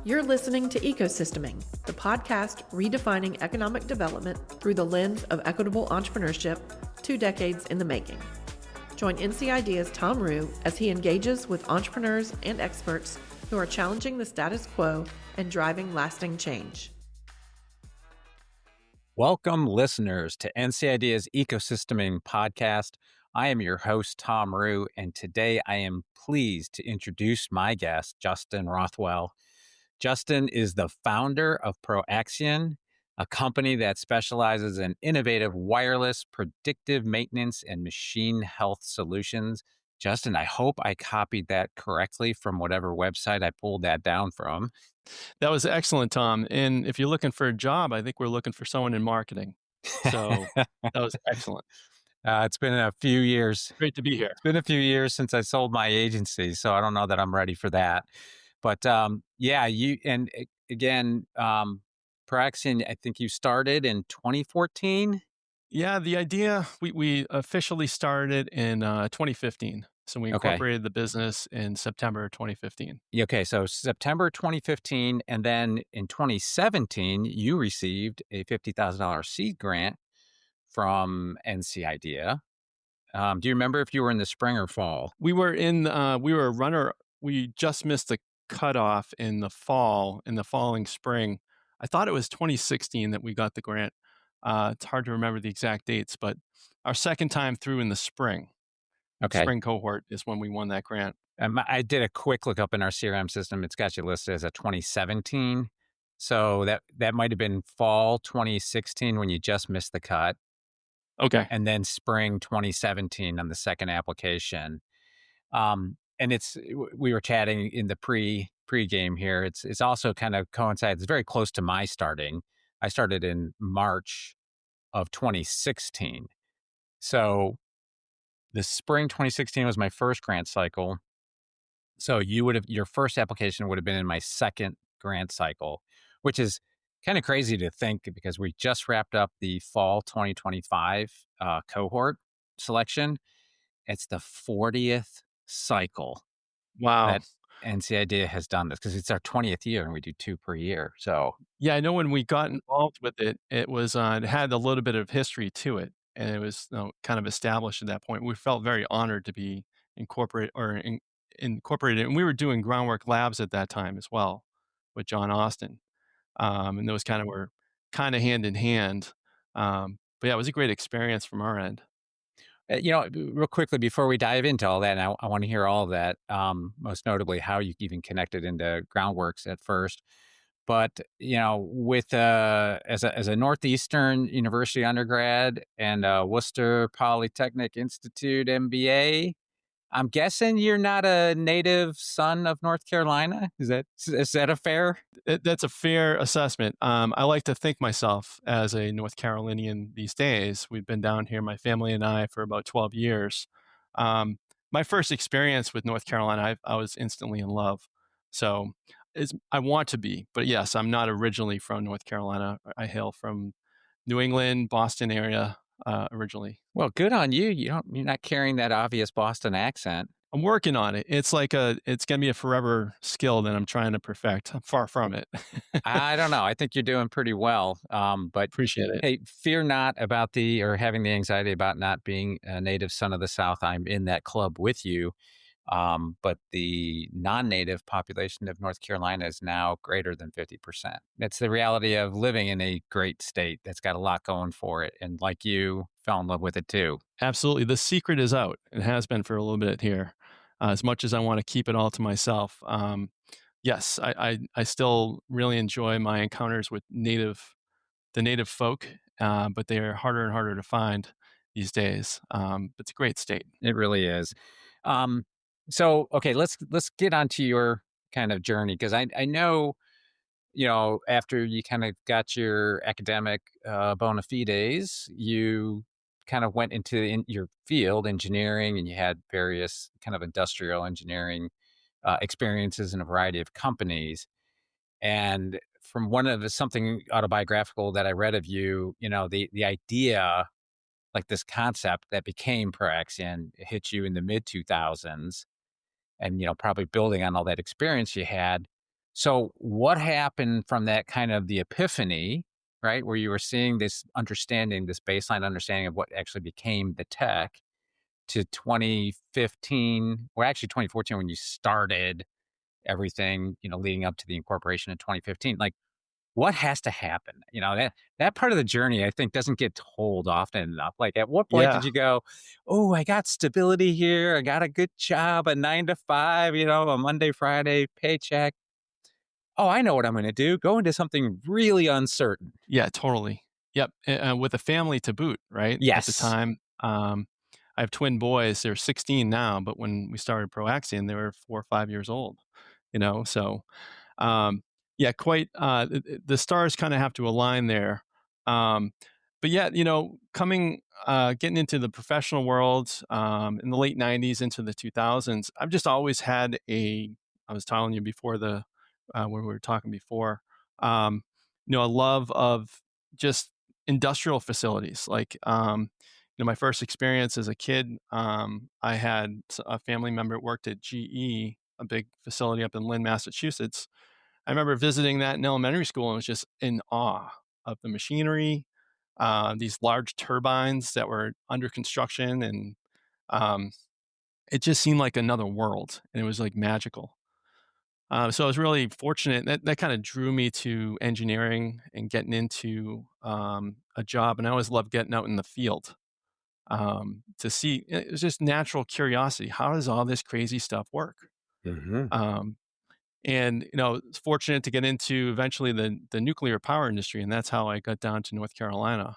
You're listening to Ecosysteming, the podcast redefining economic development through the lens of equitable entrepreneurship, 2 decades in the making. Join NC Idea's Tom Rue as he engages with entrepreneurs and experts who are challenging the status quo and driving lasting change. Welcome, listeners, to NC Idea's Ecosysteming podcast. I am your host, Tom Rue, and today I am pleased to introduce my guest, Justin Rothwell. Justin is the founder of Proaxion, a company that specializes in innovative wireless predictive maintenance and machine health solutions. Justin, I hope I copied that correctly from whatever website I pulled that down from. That was excellent, Tom. And if you're looking for a job, I think we're looking for someone in marketing. So that was excellent. It's been a few years. Great to be here. It's been a few years since I sold my agency, so I don't know that I'm ready for that. But Proaxion, I think you started in 2014. Yeah, the idea, we officially started in 2015. So we incorporated the business in September 2015. Okay, so September 2015, and then in 2017, you received a $50,000 seed grant from NC Idea. Do you remember if you were in the spring or fall? We were a runner. We just missed the cutoff in the following spring. I thought it was 2016 that we got the grant. It's hard to remember the exact dates, but our second time through in the spring. Okay. Spring cohort is when we won that grant. I did a quick look up in our CRM system. It's got you listed as a 2017. So that might have been fall 2016 when you just missed the cut. Okay. And then spring 2017 on the second application. And we were chatting in the pre-game here. It's also kind of coincides. It's very close to my starting. I started in March of 2016. So the spring 2016 was my first grant cycle. So your first application would have been in my second grant cycle, which is kind of crazy to think because we just wrapped up the fall 2025 cohort selection. It's the 40th cycle. Wow. That NC Idea has done this because it's our 20th year and we do 2 per year. So yeah, I know when we got involved with it, it was it had a little bit of history to it, and it was kind of established at that point. We felt very honored to be incorporated, and we were doing Groundwork Labs at that time as well with John Austin, and those kind of were kind of hand in hand. But yeah, it was a great experience from our end. Real quickly before we dive into all that, and I want to hear all of that, most notably how you even connected into Groundworks at first. But, with as a Northeastern University undergrad and Worcester Polytechnic Institute MBA, I'm guessing you're not a native son of North Carolina. Is that a fair? That's a fair assessment. I like to think myself as a North Carolinian these days. We've been down here, my family and I, for about 12 years. My first experience with North Carolina, I was instantly in love. So I want to be, but yes, I'm not originally from North Carolina. I hail from New England, Boston area originally. Well, good on you. You're not carrying that obvious Boston accent. I'm working on it. It's going to be a forever skill that I'm trying to perfect. I'm far from it. I don't know. I think you're doing pretty well. But appreciate it. Hey, fear not about having the anxiety about not being a native son of the South. I'm in that club with you. But the non-native population of North Carolina is now greater than 50%. It's the reality of living in a great state that's got a lot going for it. And like you, fell in love with it too. Absolutely. The secret is out. It has been for a little bit here. As much as I want to keep it all to myself. Yes, I still really enjoy my encounters with the native folk, but they are harder and harder to find these days. It's a great state. It really is. So, okay, let's get onto your kind of journey, because I know, after you kind of got your academic bona fides, you kind of went into your field, engineering, and you had various kind of industrial engineering experiences in a variety of companies. And from something autobiographical that I read of you, the idea, like this concept that became Proaxian, hit you in the mid 2000s, and probably building on all that experience you had. So what happened from that kind of the epiphany, right, where you were seeing this understanding, this baseline understanding of what actually became the tech, to 2015, or actually 2014 when you started everything, leading up to the incorporation in 2015? Like, what has to happen? That part of the journey, I think, doesn't get told often enough. Like, at what point did Yeah. you go, "Oh, I got stability here. I got a good job, a 9 to 5, a Monday, Friday paycheck. Oh, I know what I'm gonna do. Go into something really uncertain." Yeah, totally. Yep, with a family to boot, right? At the Yes. time, I have twin boys. They're 16 now, but when we started Proaxian, they were 4 or 5 years old, so, um, yeah, quite, the stars kinda have to align there. Um, but yeah, getting into the professional world, in the late '90s into the 2000s, I've just always had I was telling you before when we were talking before, um, a love of just industrial facilities. Like, my first experience as a kid, I had a family member that worked at GE, a big facility up in Lynn, Massachusetts. I remember visiting that in elementary school and was just in awe of the machinery, these large turbines that were under construction, and um, it just seemed like another world, and it was like magical. So I was really fortunate. That kind of drew me to engineering and getting into a job. And I always loved getting out in the field to see. It was just natural curiosity. How does all this crazy stuff work? Hmm. Um, and was fortunate to get into eventually the nuclear power industry, and that's how I got down to North Carolina.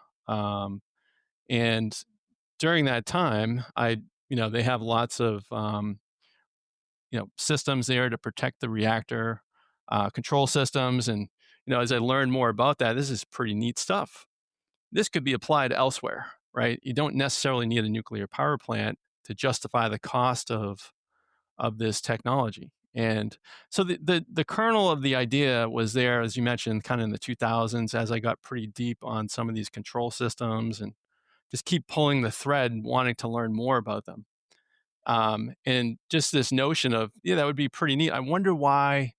And during that time, they have lots of systems there to protect the reactor, control systems. And, as I learned more about that, this is pretty neat stuff. This could be applied elsewhere, right? You don't necessarily need a nuclear power plant to justify the cost of this technology. And so the kernel of the idea was there, as you mentioned, kind of in the 2000s, as I got pretty deep on some of these control systems and just keep pulling the thread, wanting to learn more about them. And just this notion of, yeah, that would be pretty neat. I wonder why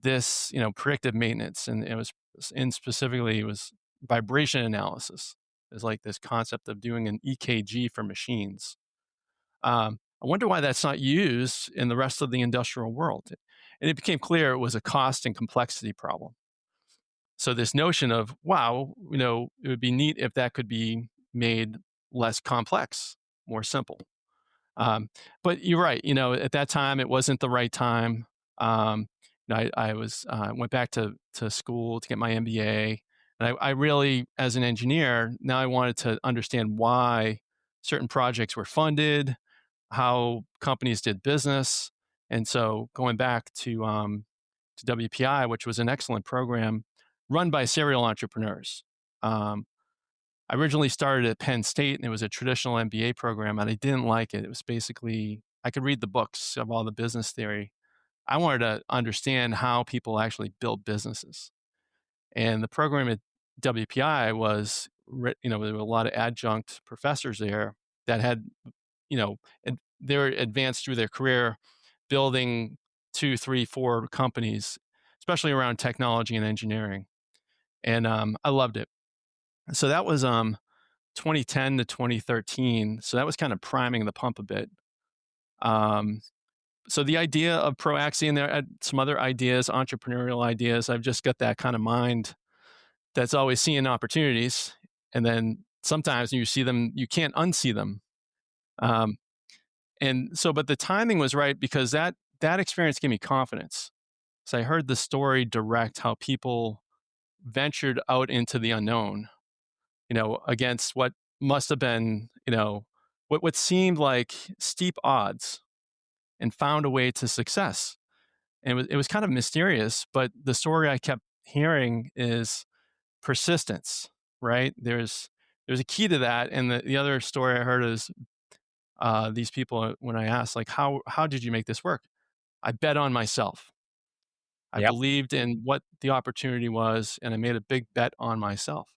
this, predictive maintenance, and specifically it was vibration analysis, is like this concept of doing an EKG for machines. I wonder why that's not used in the rest of the industrial world. And it became clear it was a cost and complexity problem. So this notion of, wow, it would be neat if that could be made less complex, more simple. Um, but you're right. At that time, it wasn't the right time. I went back to school to get my MBA, and I really, as an engineer, now I wanted to understand why certain projects were funded, how companies did business, and so going back to WPI, which was an excellent program run by serial entrepreneurs. Um, I originally started at Penn State, and it was a traditional MBA program, and I didn't like it. It was basically, I could read the books of all the business theory. I wanted to understand how people actually build businesses. And the program at WPI was, there were a lot of adjunct professors there that had, they were advanced through their career building 2, 3, 4 companies, especially around technology and engineering. And I loved it. So that was 2010 to 2013. So that was kind of priming the pump a bit. Um, so the idea of Proaxian, there are some other ideas, entrepreneurial ideas. I've just got that kind of mind that's always seeing opportunities. And then sometimes you see them, you can't unsee them. Um, and so, but the timing was right because that experience gave me confidence. So I heard the story direct how people ventured out into the unknown, against what must have been, what seemed like steep odds, and found a way to success. And it was kind of mysterious, but the story I kept hearing is persistence, right? There's a key to that. And the other story I heard is these people, when I asked, like, how did you make this work? I bet on myself. I Yep. believed in what the opportunity was, and I made a big bet on myself.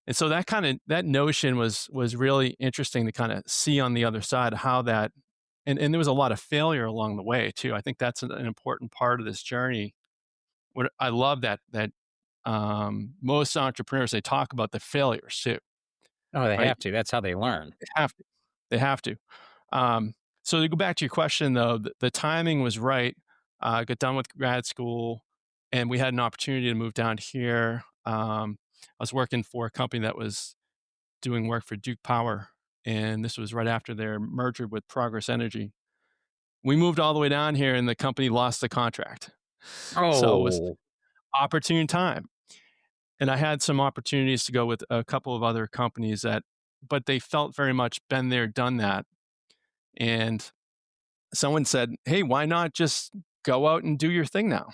And so that notion was really interesting to kind of see on the other side how that, and there was a lot of failure along the way too. I think that's an important part of this journey. What I love that most entrepreneurs, they talk about the failures too, Oh, they right? have to. That's how they learn. They have to. They have to. Um, so to go back to your question though, the timing was right. I got done with grad school, and we had an opportunity to move down here. I was working for a company that was doing work for Duke Power, and this was right after their merger with Progress Energy. We moved all the way down here, and the company lost the contract. So it was Oh, opportune time. And I had some opportunities to go with a couple of other companies that, but they felt very much been there, done that. And someone said, "Hey, why not just go out and do your thing now?"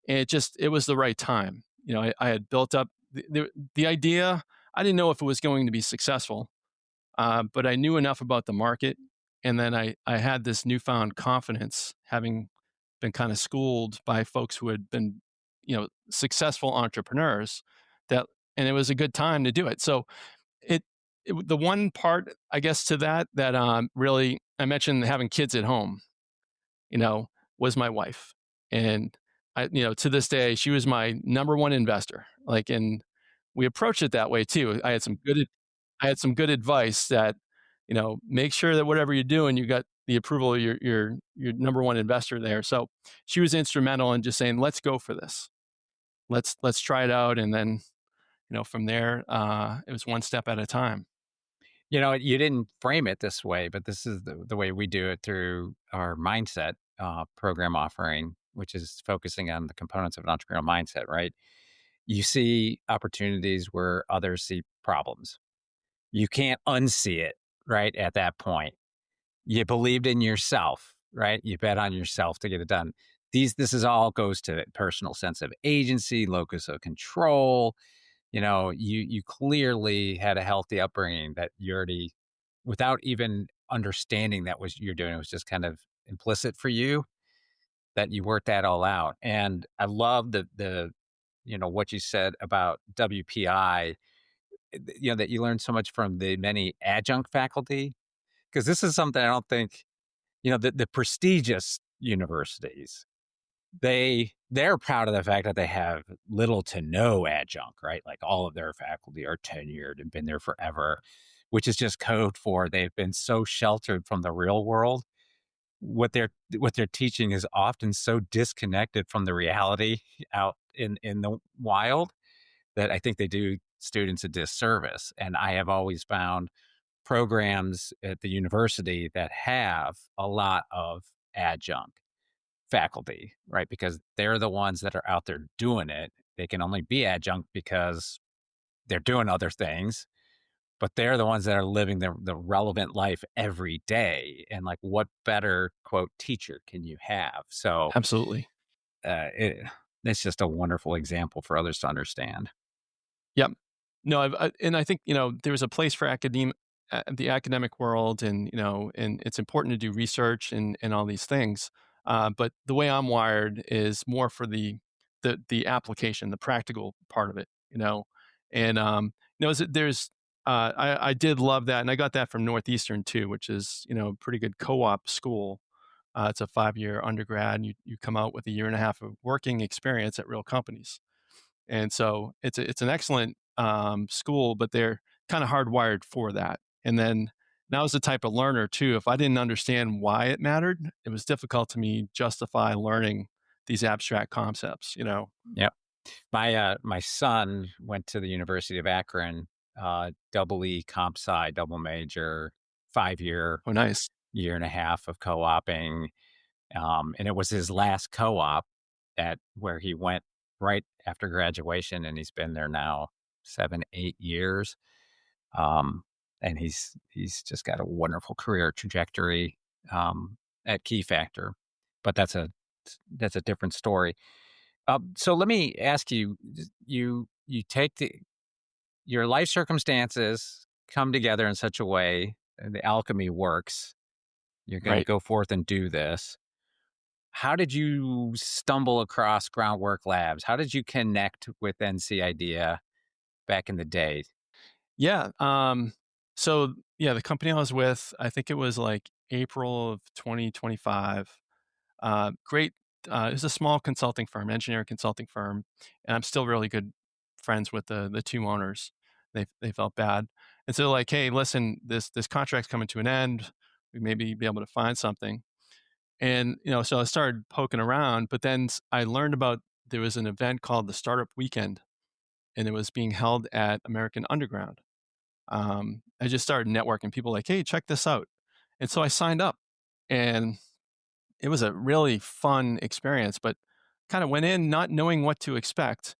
And it was the right time. I had built up the idea. I didn't know if it was going to be successful, but I knew enough about the market. And then I had this newfound confidence, having been kind of schooled by folks who had been, successful entrepreneurs, that, and it was a good time to do it. So it, the one part, I guess, to that really, I mentioned having kids at home, you know, was my wife. And to this day, she was my number one investor. Like, and we approached it that way too. I had some good advice that, make sure that whatever you're doing, you got the approval of your number one investor there. So she was instrumental in just saying, let's go for this. Let's try it out. And then, from there, it was one step at a time. you didn't frame it this way, but this is the way we do it through our mindset program offering, which is focusing on the components of an entrepreneurial mindset, right? You see opportunities where others see problems. You can't unsee it, right? At that point, you believed in yourself, right? You bet on yourself to get it done. This is all goes to personal sense of agency, locus of control. You clearly had a healthy upbringing that you already, without even understanding that was you're doing, it was just kind of implicit for you that you worked that all out. And I love the what you said about WPI, that you learned so much from the many adjunct faculty, because this is something I don't think, the prestigious universities, they're proud of the fact that they have little to no adjunct, right? Like all of their faculty are tenured and been there forever, which is just code for they've been so sheltered from the real world. What they're teaching is often so disconnected from the reality out in the wild that I think they do students a disservice. And I have always found programs at the university that have a lot of adjunct faculty, right? Because they're the ones that are out there doing it. They can only be adjunct because they're doing other things, but they're the ones that are living the relevant life every day. And like, what better quote teacher can you have? So Absolutely. it's just a wonderful example for others to understand. Yep. No, and I think, there's a place for the academic world, and, and it's important to do research and all these things. But the way I'm wired is more for the application, the practical part of it. And, I did love that. And I got that from Northeastern too, which is, pretty good co-op school. It's a 5-year undergrad, and you come out with a year and a half of working experience at real companies. And so it's an excellent school, but they're kind of hardwired for that. And then, and I was the type of learner too. If I didn't understand why it mattered, it was difficult to me justify learning these abstract concepts. Yep. My son went to the University of Akron, double E comp sci, double major, 5 year, Oh, nice. year and a half of co-oping. And it was his last co-op at where he went right after graduation, and he's been there now 7, 8 years. And he's just got a wonderful career trajectory at Key Factor, but that's a different story. So let me ask you: you take your life circumstances come together in such a way, and the alchemy works. You're going to Right. go forth and do this. how did you stumble across Groundwork Labs? How did you connect with NC Idea back in the day? Yeah. So yeah, the company I was with, I think it was like April of 2025. Great. It was a small consulting firm, engineering consulting firm, and I'm still really good friends with the two owners. They felt bad, and so like, hey, listen, this contract's coming to an end. We maybe be able to find something, and so I started poking around. But then I learned about there was an event called the Startup Weekend, and it was being held at American Underground. I just started networking. People like, hey, check this out, and so I signed up, and it was a really fun experience, but kind of went in not knowing what to expect.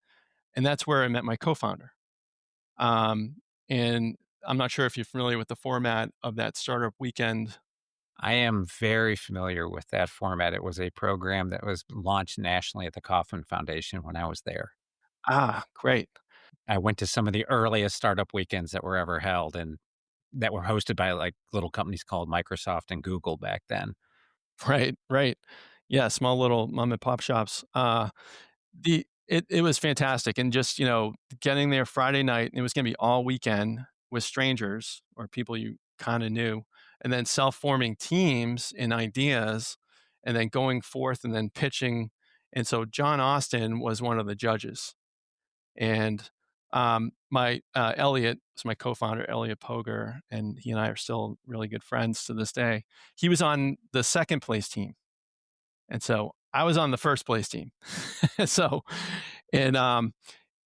And that's where I met my co-founder. And I'm not sure if you're familiar with the format of that startup weekend. I am very familiar with that format. It was a program that was launched nationally at the Kauffman Foundation when I was there. Ah, great. I went to some of the earliest startup weekends that were ever held and that were hosted by like little companies called Microsoft and Google back then. Right, right. Yeah, small little mom and pop shops. It was fantastic, and just getting there Friday night, and it was going to be all weekend with strangers or people you kind of knew, and then self-forming teams and ideas, and then going forth and then pitching. And so John Austin was one of the judges, and my Elliot was my co-founder, Elliot Poger, and he and I are still really good friends to this day. He was on the second place team, and so I was on the first place team. so, and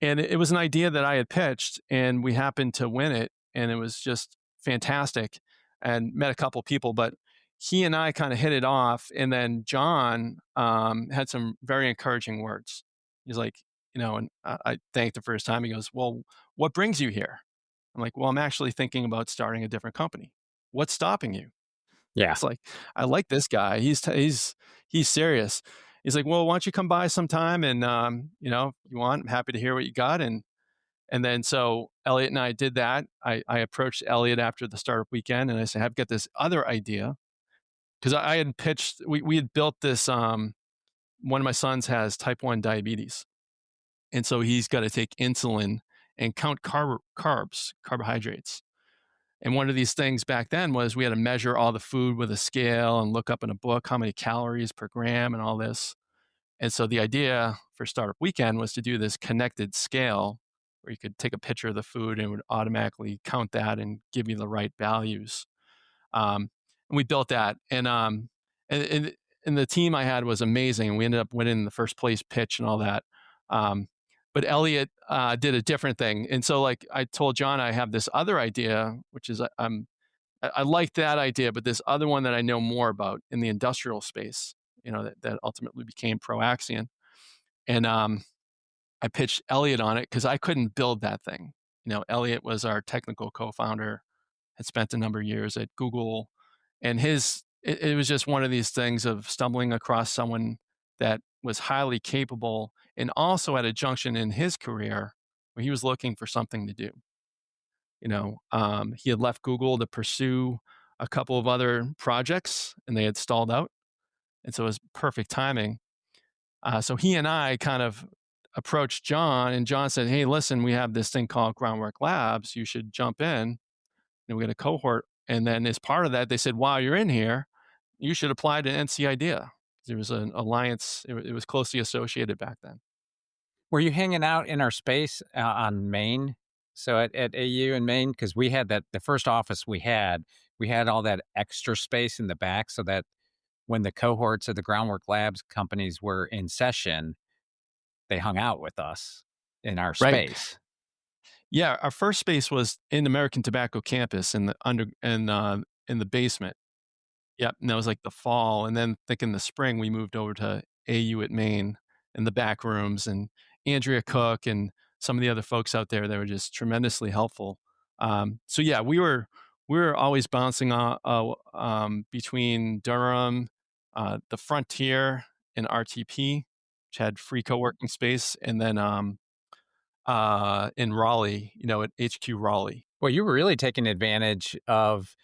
it was an idea that I had pitched, and we happened to win it, and it was just fantastic. And met a couple people, but he and I kind of hit it off. And then John had some very encouraging words. He's like, and I thanked him for his time. He goes, "Well, what brings you here?" I'm like, "Well, I'm actually thinking about starting a different company. What's stopping you?" Yeah. It's like, I like this guy. He's serious. He's like, "Well, why don't you come by sometime and, if you want, I'm happy to hear what you got." And then so Elliot and I did that. I approached Elliot after the startup weekend and I said, "I've got this other idea." Because I had pitched, we had built this. One of my sons has type 1 diabetes. And so he's got to take insulin and count carbohydrates. And one of these things back then was we had to measure all the food with a scale and look up in a book how many calories per gram and all this. And so the idea for Startup Weekend was to do this connected scale where you could take a picture of the food and it would automatically count that and give you the right values. And we built that, and, and and the team I had was amazing. We ended up winning the first place pitch and all that. Um, but Elliot did a different thing, and so like I told John, I have this other idea, which is I like that idea, but this other one that I know more about in the industrial space, that ultimately became Proaxion. And I pitched Elliot on it because I couldn't build that thing. Elliot was our technical co-founder, had spent a number of years at Google, and it was just one of these things of stumbling across someone that was highly capable and also at a junction in his career where he was looking for something to do. He had left Google to pursue a couple of other projects, and they had stalled out, and so it was perfect timing. So he and I kind of approached John, and John said, "Hey, listen, we have this thing called Groundwork Labs. You should jump in." And we got a cohort. And then as part of that, they said, "While you're in here, you should apply to NC IDEA." There was an alliance. It was closely associated back then. Were you hanging out in our space on Main? So at AU in Maine, because we had the first office we had all that extra space in the back so that when the cohorts of the Groundwork Labs companies were in session, they hung out with us in our Right. space. Yeah. Our first space was in American Tobacco campus in the basement. Yep, and that was, like, the fall, and then, think in the spring, we moved over to AU at Maine in the back rooms, and Andrea Cook and some of the other folks out there, they were just tremendously helpful. So, yeah, we were always bouncing between Durham, the Frontier, and RTP, which had free co-working space, and then, in Raleigh, at HQ Raleigh. Well, you were really taking advantage of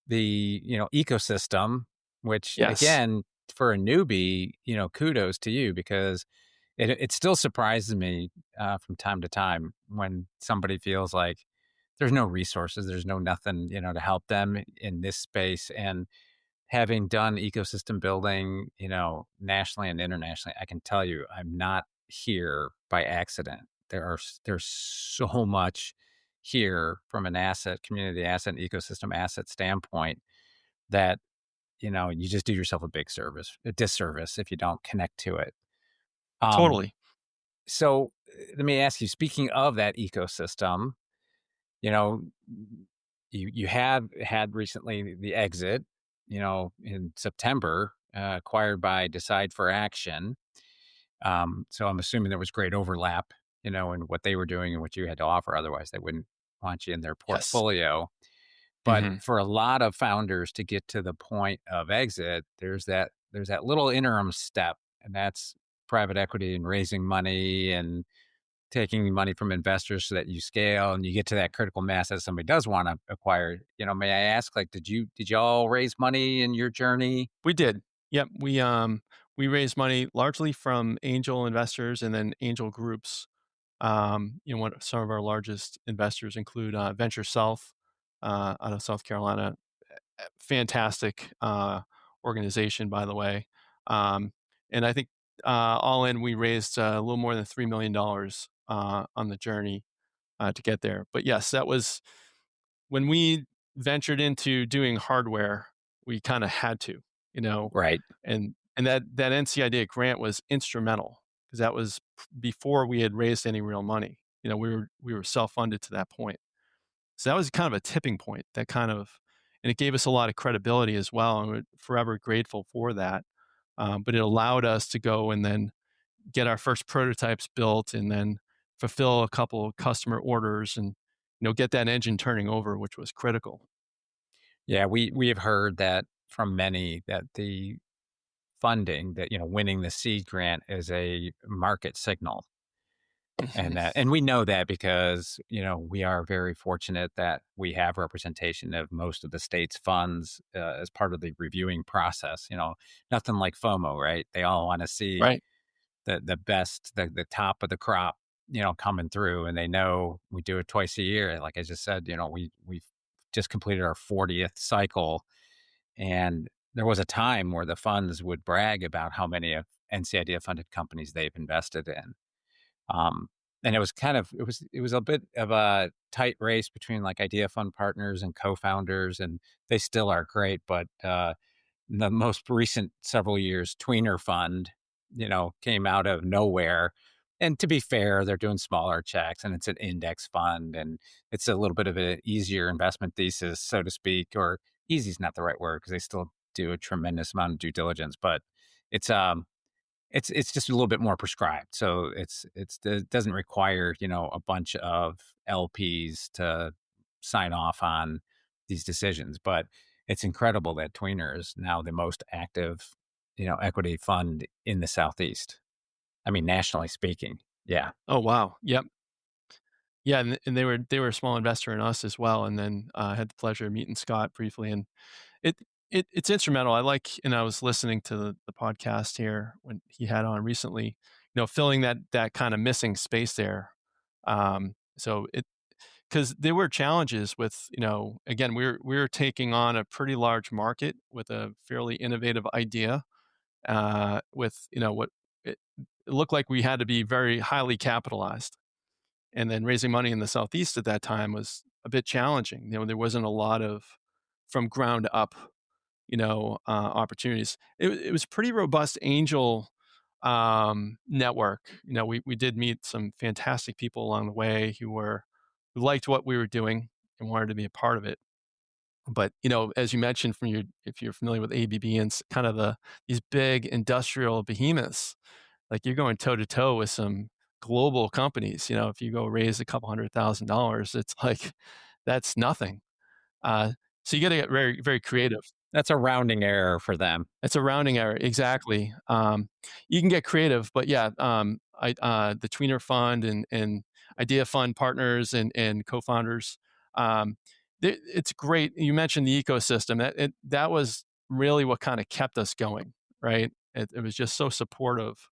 the ecosystem, which Yes. again for a newbie, kudos to you because it still surprises me from time to time when somebody feels like there's no resources, there's no nothing, to help them in this space. And having done ecosystem building, nationally and internationally, I can tell you I'm not here by accident. There's so much here from an asset, community asset, and ecosystem asset standpoint that, you just do yourself a disservice if you don't connect to it. Um, Totally. so let me ask you, speaking of that ecosystem, you know, you have had recently the exit, in September, acquired by Decide for Action. So I'm assuming there was great overlap, in what they were doing and what you had to offer. Otherwise, they wouldn't want you in their Yes. portfolio. But Hmm. for a lot of founders to get to the point of exit, there's that little interim step, and that's private equity and raising money and taking money from investors so that you scale and you get to that critical mass that somebody does want to acquire. May I ask, like, did y'all raise money in your journey? We did. Yep. We raised money largely from angel investors and then angel groups. Some of our largest investors include Venture South out of South Carolina. Fantastic organization, by the way. Um, and I think all in, we raised a little more than $3 million on the journey to get there. But yes, that was when we ventured into doing hardware. We kind of had to, you know, Right. and that NCIDA grant was instrumental because that was before we had raised any real money. We were self funded to that point. So that was kind of a tipping point that and it gave us a lot of credibility as well. And we're forever grateful for that. But it allowed us to go and then get our first prototypes built and then fulfill a couple of customer orders and, get that engine turning over, which was critical. Yeah, we have heard that from many that the funding that, winning the seed grant is a market signal. Mhm. And we know that because, we are very fortunate that we have representation of most of the state's funds as part of the reviewing process. Nothing like FOMO, right? They all want to see Right. the best, the top of the crop, coming through, and they know we do it twice a year. Like I just said, we've just completed our 40th cycle, and there was a time where the funds would brag about how many of NCIDF funded companies they've invested in. Um, and it was a bit of a tight race between like idea fund partners and co-founders, and they still are great. But in the most recent several years, Tweener Fund, came out of nowhere. And to be fair, they're doing smaller checks, and it's an index fund, and it's a little bit of an easier investment thesis, so to speak. Or easy is not the right word because they still do a tremendous amount of due diligence, but it's it's just a little bit more prescribed. So it doesn't require, a bunch of LPs to sign off on these decisions. But it's incredible that Tweener is now the most active, equity fund in the Southeast. I mean, nationally speaking. Yeah. Oh, wow. Yep. Yeah, and they were a small investor in us as well, and then I had the pleasure of meeting Scott briefly, and it it's instrumental. And I was listening to the podcast here when he had on recently, filling that kind of missing space there. So it because there were challenges with, again, we're taking on a pretty large market with a fairly innovative idea, with, what it looked like we had to be very highly capitalized. And then raising money in the Southeast at that time was a bit challenging. There wasn't a lot of from ground up, opportunities. It was pretty robust angel network. We did meet some fantastic people along the way who liked what we were doing and wanted to be a part of it. But as you mentioned, if you're familiar with ABB and kind of these big industrial behemoths, like you're going toe to toe with some global companies. If you go raise a couple $100,000, it's like that's nothing. So you got to get very, very creative. That's a rounding error for them. It's a rounding error, exactly. You can get creative, but yeah, the Tweener Fund and Idea Fund partners and co-founders, it's great. You mentioned the ecosystem. That was really what kind of kept us going. right? It was just so supportive,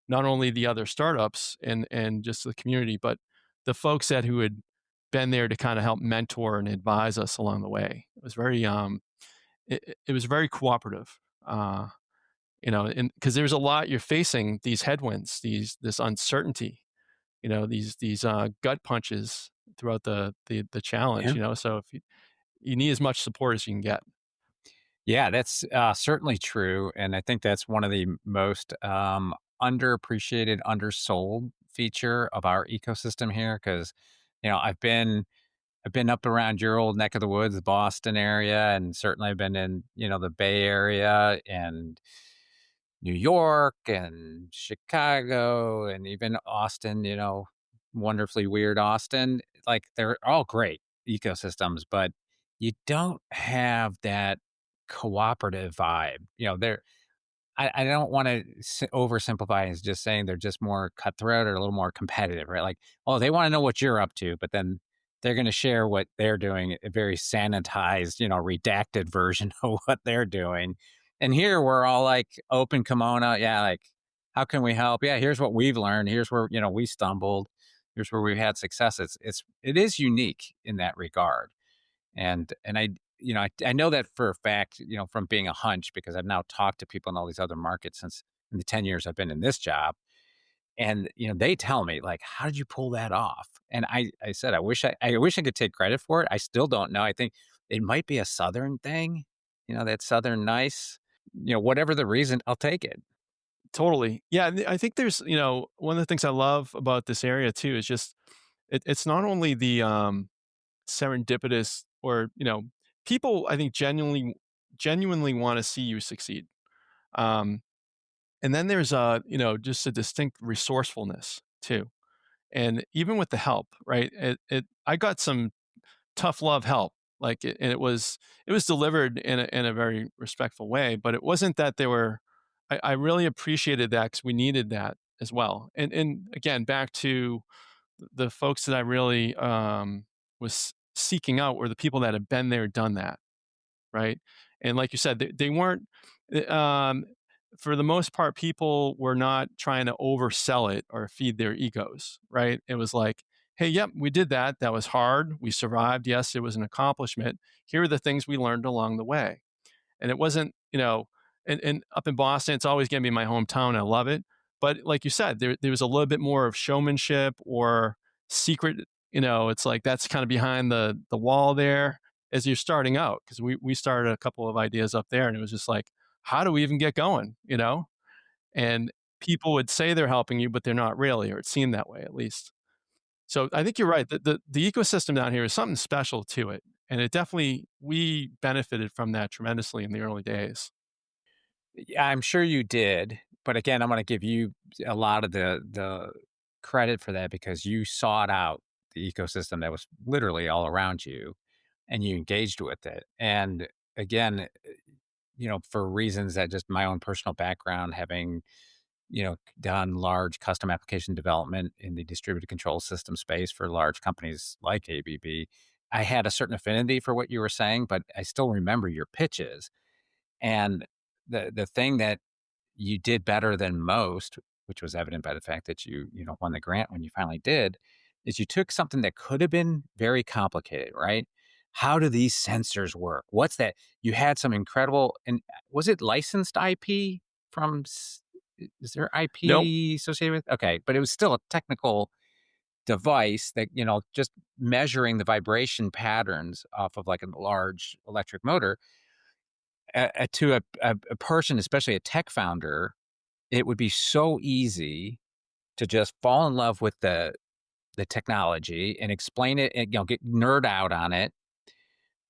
not only the other startups and just the community, but the folks that who had been there to kind of help mentor and advise us along the way. It was very it was very cooperative. And because there's a lot you're facing these headwinds, this uncertainty, these gut punches throughout the challenge. Yeah. So if you need as much support as you can get. Yeah, that's certainly true. And I think that's one of the most underappreciated, undersold feature of our ecosystem here. Cause, I've been up around your old neck of the woods, the Boston area, and certainly I've been in, the Bay Area and New York and Chicago and even Austin, wonderfully weird Austin. Like they're all great ecosystems, but you don't have that cooperative vibe. I don't want to oversimplify as just saying they're just more cutthroat or a little more competitive, right? Like, oh, they want to know what you're up to, but then they're going to share what they're doing, a very sanitized, redacted version of what they're doing. And here we're all like open kimono. Yeah, like, how can we help? Yeah, here's what we've learned. Here's where, we stumbled. Here's where we've had success. It is unique in that regard. And I know that for a fact, from being a hunch because I've now talked to people in all these other markets since in the 10 years I've been in this job. And, they tell me like, how did you pull that off? And I said, I wish I could take credit for it. I still don't know. I think it might be a Southern thing, that Southern nice, whatever the reason, I'll take it. Totally. Yeah, I think there's, one of the things I love about this area too is just it's not only the serendipitous or, people I think genuinely want to see you succeed. Um, and then there's just a distinct resourcefulness too. And even with the help, right? I got some tough love help. And it was delivered in a very respectful way, but it wasn't that they were. I really appreciated that because we needed that as well. And again, back to the folks that I really was seeking out were the people that had been there, done that, right? And like you said, they weren't. Um, for the most part, people were not trying to oversell it or feed their egos, right? It was like, hey, yep, we did that. That was hard. We survived. Yes, it was an accomplishment. Here are the things we learned along the way. And it wasn't, and up in Boston, it's always going to be my hometown. I love it. But like you said, there was a little bit more of showmanship or secret, it's like that's kind of behind the wall there as you're starting out. Cause we started a couple of ideas up there and it was just like, how do we even get going? And people would say they're helping you, but they're not really, or it seemed that way at least. So I think you're right. The ecosystem down here is something special to it. And it definitely, we benefited from that tremendously in the early days. Yeah, I'm sure you did, but again, I'm going to give you a lot of the credit for that because you sought out the ecosystem that was literally all around you, and you engaged with it. And again, for reasons that just my own personal background, having done large custom application development in the distributed control system space for large companies like ABB, I had a certain affinity for what you were saying, but I still remember your pitches. And the thing that you did better than most, which was evident by the fact that you won the grant when you finally did, is you took something that could have been very complicated, right? How do these sensors work? What's that? You had some incredible, and was it licensed IP from? Is there Nope. IP associated with? Okay, but it was still a technical device that just measuring the vibration patterns off of like a large electric motor to a person, especially a tech founder, it would be so easy to just fall in love with the technology and explain it and get nerd out on it.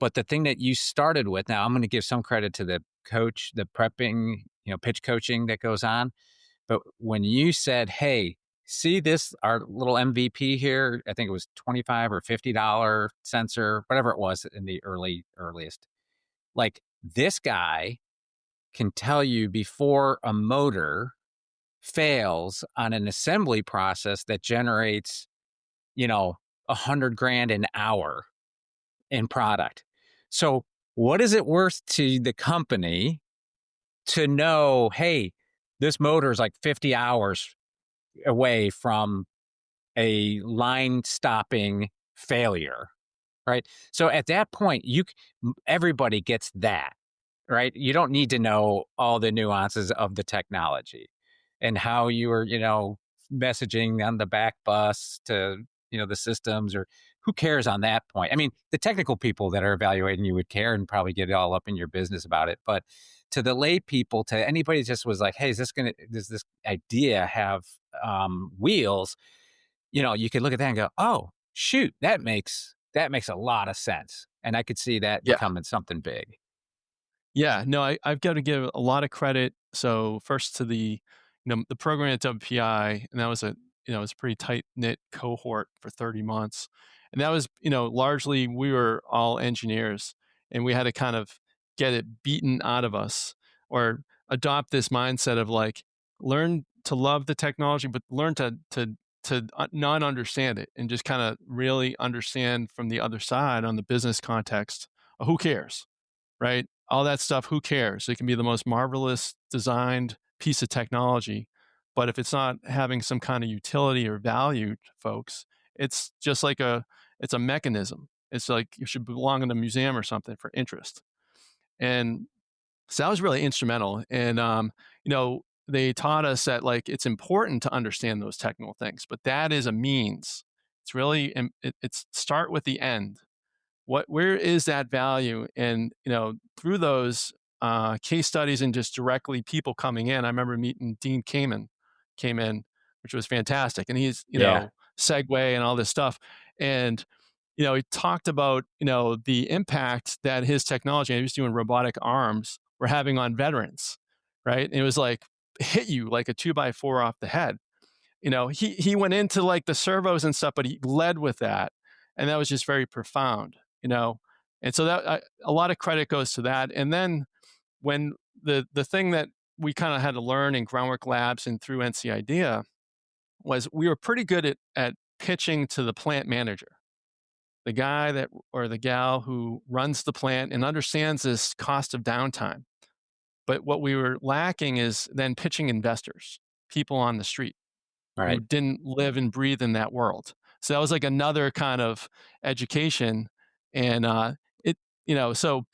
But the thing that you started with, now I'm going to give some credit to the coach, the prepping, pitch coaching that goes on. But when you said, "Hey, see this, our little MVP here," I think it was $25 or $50 sensor, whatever it was in the earliest. Like this guy can tell you before a motor fails on an assembly process that generates, 100 grand an hour in product. So what is it worth to the company to know, hey, this motor is like 50 hours away from a line stopping failure, right? So at that point, everybody gets that, right? You don't need to know all the nuances of the technology and how you were, messaging on the back bus to, the systems, or who cares on that point? I mean, the technical people that are evaluating you would care and probably get all up in your business about it. But to the lay people, to anybody just was like, hey, does this idea have wheels? You could look at that and go, oh, shoot, that makes a lot of sense. And I could see that Yeah. becoming something big. Yeah, no, I've got to give a lot of credit. So first to the program at WPI, and that was it was a pretty tight knit cohort for 30 months, and that was largely we were all engineers, and we had to kind of get it beaten out of us or adopt this mindset of like learn to love the technology, but learn to not understand it and just kind of really understand from the other side on the business context. Who cares? Right? All that stuff, who cares? It can be the most marvelous designed piece of technology, but if it's not having some kind of utility or value to folks, it's just like it's a mechanism. It's like it should belong in a museum or something for interest. And so that was really instrumental. And they taught us that like it's important to understand those technical things, but that is a means. It's really it's start with the end. Where is that value? And through those case studies and just directly people coming in, I remember meeting Dean Kamen came in, which was fantastic, and he's Yeah. Segway and all this stuff, and he talked about the impact that his technology, he was doing robotic arms, were having on veterans, right? And it was like hit you like a 2x4 off the head. He went into like the servos and stuff, but he led with that, and that was just very profound. And so a lot of credit goes to that. And then when the thing that we kind of had to learn in Groundwork Labs and through NC IDEA was we were pretty good at pitching to the plant manager, the guy that or the gal who runs the plant and understands this cost of downtime. But what we were lacking is then pitching investors, people on the street who Right. didn't live and breathe in that world. So that was like another kind of education. And so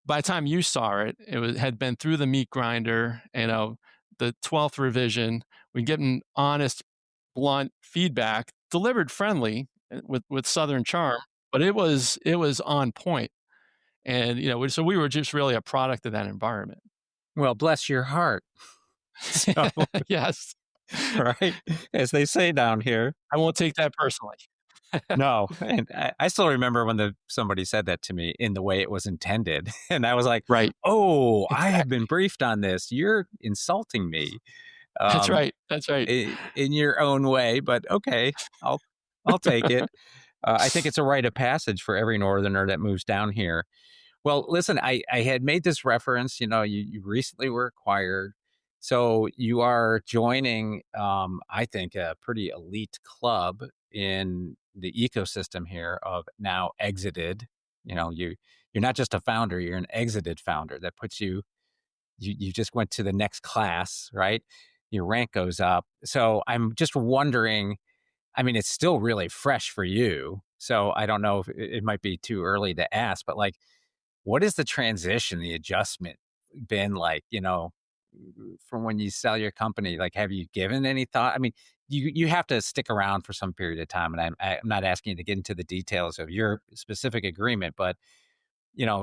by the time you saw it, had been through the meat grinder, the 12th revision. We getting honest, blunt feedback, delivered friendly with Southern charm, but it was on point. And so we were just really a product of that environment. Well, bless your heart. So, Yes, right? As they say down here. I won't take that personally. No. And I still remember when somebody said that to me in the way it was intended. And I was like, Right. oh, I have been briefed on this. You're insulting me. That's Um, right. That's right. in your own way, but okay, I'll take it. I think it's a rite of passage for every Northerner that moves down here. Well, listen, I had made this reference, you recently were acquired. So you are joining, I think, a pretty elite club in the ecosystem here of now exited. You're not just a founder, you're an exited founder. That puts you just went to the next class, right? Your rank goes up. So I'm just wondering, I mean, it's still really fresh for you. So I don't know if it might be too early to ask, but like, what is the transition, the adjustment been like, from when you sell your company? Like, have you given any thought? I mean, you have to stick around for some period of time, and I'm not asking you to get into the details of your specific agreement, but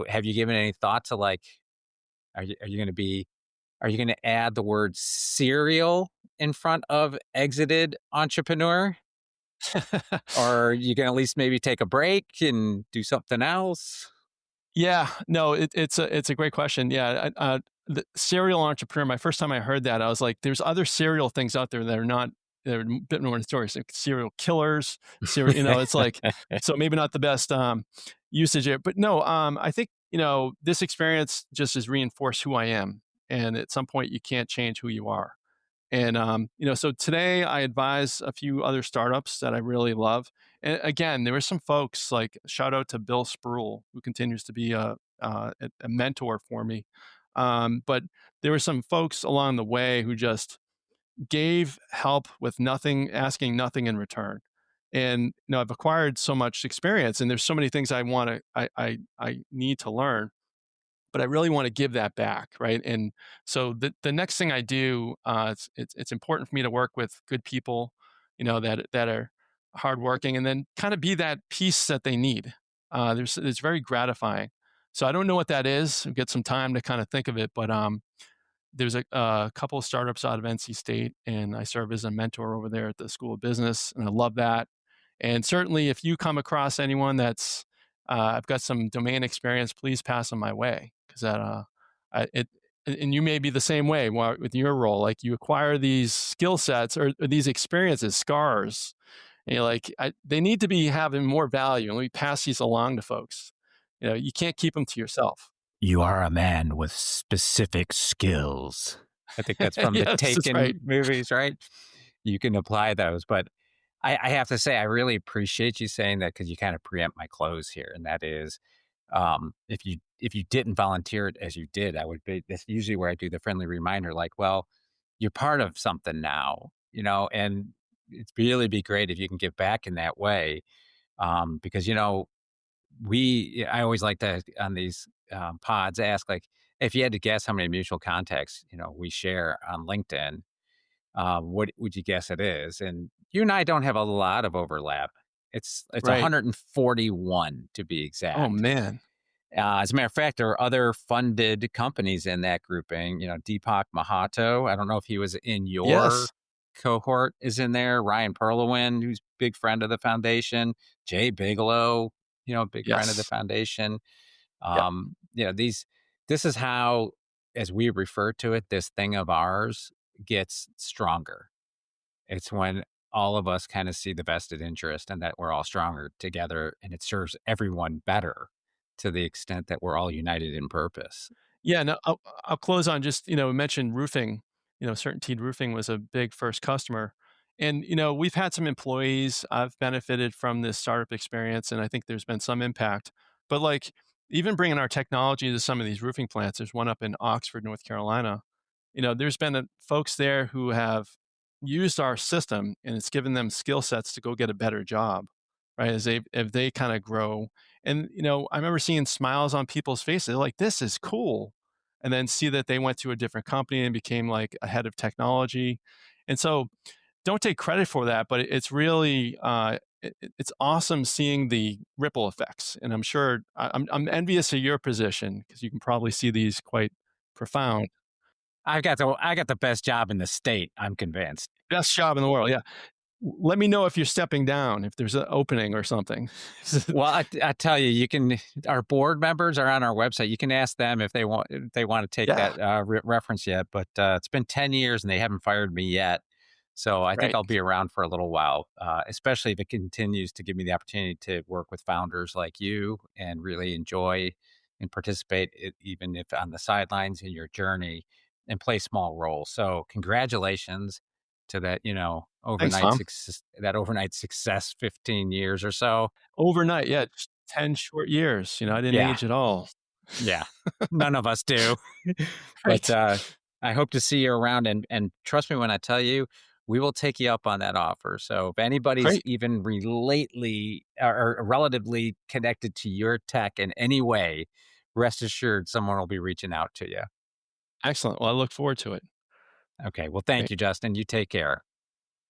have you given any thought to like, are you going to add the word serial in front of exited entrepreneur? Or are you going to at least maybe take a break and do something else? Yeah, no, it's a great question. Yeah, the serial entrepreneur. My first time I heard that, I was like, "There's other serial things out there that are not. They're a bit more notorious, like serial killers. Serial, it's like so maybe not the best usage here, but no, I think this experience just has reinforced who I am, and at some point you can't change who you are. And so today I advise a few other startups that I really love. And again, there were some folks like shout out to Bill Spruill, who continues to be a mentor for me. But there were some folks along the way who just gave help with nothing, asking nothing in return. And I've acquired so much experience, and there's so many things I need to learn, but I really want to give that back, right? And so the next thing I do, it's important for me to work with good people, that are hardworking, and then kind of be that piece that they need. It's very gratifying. So I don't know what that is. Get some time to kind of think of it, but there's a couple of startups out of NC State, and I serve as a mentor over there at the School of Business, and I love that. And certainly, if you come across anyone that's I've got some domain experience, please pass them my way, because and you may be the same way with your role. Like, you acquire these skill sets or these experiences, scars, and you're like, they need to be having more value, and we pass these along to folks. You can't keep them to yourself. You are a man with specific skills. I think that's from the Yes, that's Taken right. movies, right? You can apply those. But I have to say, I really appreciate you saying that, because you kind of preempt my close here. And that is, if you didn't volunteer it as you did, that's usually where I do the friendly reminder, like, well, you're part of something now, and it's really be great if you can give back in that way. Because, I always like to, on these pods, ask, like, if you had to guess how many mutual contacts, we share on LinkedIn, what would you guess it is? And you and I don't have a lot of overlap. It's Right. 141 to be Oh, exact. man. As a matter of fact, there are other funded companies in that grouping. Deepak Mahato, I don't know if he was in your Yes. cohort, is in there. Ryan Perlowin, who's a big friend of the foundation. Jay Bigelow, big friend of the Yes. foundation. Yep. This is how, as we refer to it, this thing of ours gets stronger. It's when all of us kind of see the vested interest, and that we're all stronger together, and it serves everyone better to the extent that we're all united in purpose. Yeah, no, I'll close on just, we mentioned roofing. Certainty Roofing was a big first customer. And, we've had some employees. I've benefited from this startup experience, and I think there's been some impact. But, like, even bringing our technology to some of these roofing plants, there's one up in Oxford, North Carolina. There's been folks there who have used our system, and it's given them skill sets to go get a better job, right? If they kind of grow. And, I remember seeing smiles on people's faces. They're like, this is cool. And then see that they went to a different company and became like a head of technology. And so don't take credit for that, but it's really, it's awesome seeing the ripple effects. And I'm sure I'm envious of your position, because you can probably see these quite profound. I got the best job in the state, I'm convinced. Best job in the world. Yeah. Let me know if you're stepping down, if there's an opening or something. Well, I tell you, our board members are on our website. You can ask them if they want to take Yeah. that reference yet. But it's been 10 years and they haven't fired me yet. So I think Right. I'll be around for a little while, especially if it continues to give me the opportunity to work with founders like you and really enjoy and participate, even if on the sidelines in your journey, and play small roles. So congratulations to that, Thanks, Tom. overnight success, 15 years or so. Overnight. Yeah. Just 10 short years. I didn't Yeah. age at all. Yeah. None of us do. But Right. I hope to see you around, and trust me when I tell you, we will take you up on that offer. So if anybody's Great. even relatedly or relatively connected to your tech in any way, rest assured someone will be reaching out to you. Excellent. Well, I look forward to it. Okay. Well, thank Great. you, Justin. You take care.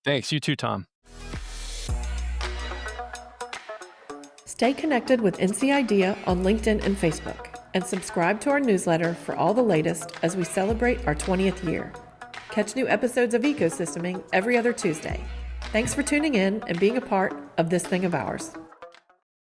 Thanks. You too, Tom. Stay connected with NC Idea on LinkedIn and Facebook, and subscribe to our newsletter for all the latest as we celebrate our 20th year. Catch new episodes of Ecosysteming every other Tuesday. Thanks for tuning in and being a part of this thing of ours.